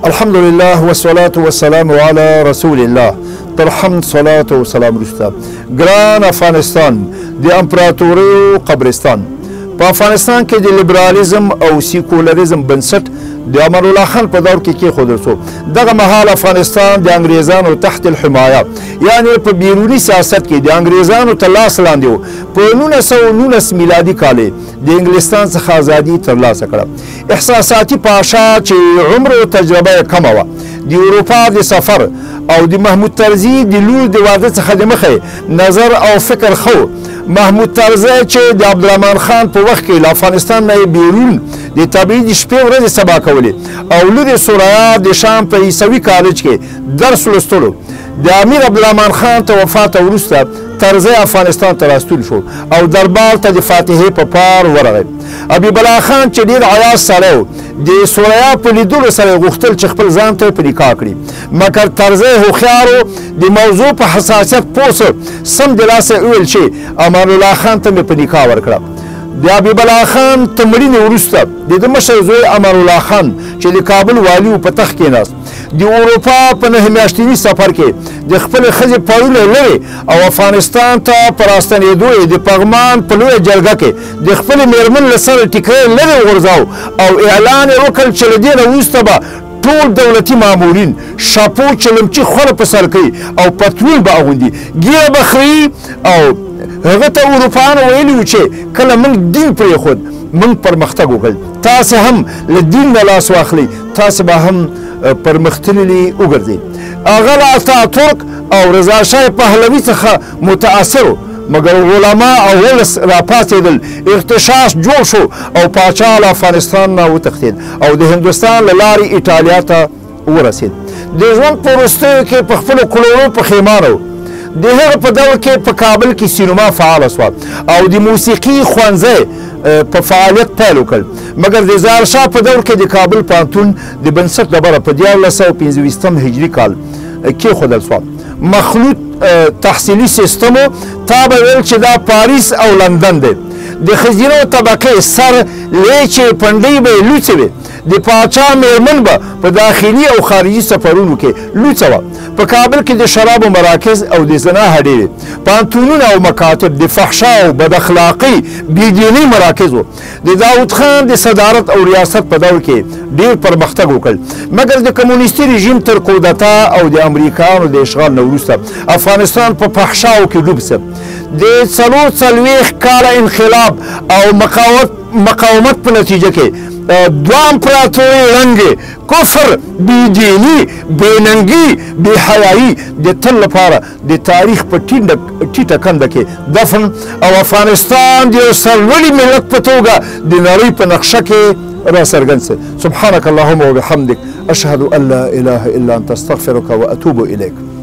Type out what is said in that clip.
الحمد لله والصلاة والسلام على رسول الله. تر حمد صلاة و سلام رستا ګران افغانستان د امپراتورۍ قبرستان. په افغانستان کې د لیبرالیزم او سیکولریزم بنسټ د امان الله خان په دور کې کېښودل شو. دغه مهال افغانستان د انګریزانو تحت الحمایه یعنې په بیروني سیاست کې د انګریزانو تر لاس لاندې و. په 1919 میلادي کال د انګلستان څخه ازادي ترلاسه کړه. احساساتي پاشا چې عمر او تجربه یې کمه وه د اروپا د سفر او د محمود طرزي د لور د واده څخه د مخې نظر او فکر خو محمود طرزي چې د عبدالرحمن خان په وخت کې له افغانستان نه بیرون د تبعید شپې ورځې سبا کولې او لور سوریا د شام په عیسوي کالج کې درس لوستلو. د امیر عبدالرحمن خان ته وفات وروسته طرزي افغانستان ته راستون شو او دربار ته د فاتحې په پار ورغی. حبیب الله خان چې ډېر عیاز سړی و د سوریا په لیدلو سره غوښتل چې خپل ځان ته په نکاح کړي، مګر طرزي هوښیار و د موضوع په حساسیت پوه سو. سم د لاسه وویل چې امان الله خان ته مې په نکاح ورکړه. د حبیب الله خان تر مړینې وروسته د ده مشر زوی امان الله خان چې د کابل والي و په تخت کېناست. د اروپا په 9 میاشتني سفر کې د خپلې ښځې پایونه لرې او افغانستان ته په راستنېدو یې د پغمان په لویه جرګه کې د خپلې مېرمن له سره ټیکری لرې وغورځاو او اعلان یې وکړ چې له دې نه وروسته به ټول دولتي مامورین شاپو چلمچي خوره په سر کوي او پتلون به اغوندي، ګیره به خري. او هغه ته اروپایانو ویلي وو چې کله موږ دین پرېښود موږ پرمختګ وکړ، تاسې هم له دین نه لاس واخلئ، تاسې به هم پرمختللي وګرځئ. هغه له اتاتورک او رضا شاه پهلوي څخه متاثر و، مګر علما او ولس راپاڅېدل، اغتشاش جوړ شو او پاچا له افغانستان نه وتښتېد او د هندوستان له لارې ایټالیا ته ورسېد. د ژوند په وروستیو کې په خپلو کلورو پښیمانه و. د هغه په دور کې په کابل کې سینما فعاله شوه او د موسیقي ښوونځی په فعالیت پیل وکړ، مګر د ظاهرشاه په دور کې د کابل پوهنتون د بنسټ ډبره په 1925 هجري کال کېښودل شوه. مخلوط تحصیلي سیستم و. تا به ویل چې دا پاریس او لندن دی. د ښځینو طبقې سر لیچې پنډۍ به یې لوڅې وې. د پاچا مېرمن به په داخلي او خارجي سفرونو کې لوڅه وه. په کابل کې د شرابو مراکز او د زنا هډې وې. پوهنتونونه او مکاتب د فحشا او بد اخلاقۍ بېدینۍ مراکز وو. د داود خان د صدارت او ریاست په دور کې ډېر پرمختګ وکړ، مګر د کمونیستي رژیم تر کودتا او د امریکایانو د اشغال نه وروسته افغانستان په فحشاو کې ډوب شو. د 40 کاله انقلاب او مقاومت په نتیجه کې دوه امپراتورۍ ړنګې، کفر، بېدیني، بېننګي، بېحیایي د تل لپاره د تاریخ په ټیټه کنده کې دفن او افغانستان د یو سرلوړي ملت په توګه د نړۍ په نقشه کې راڅرګند شو. سبحانك اللهم وبحمدك اشهد ان لا اله الا انت استغفرك واتوب اليك.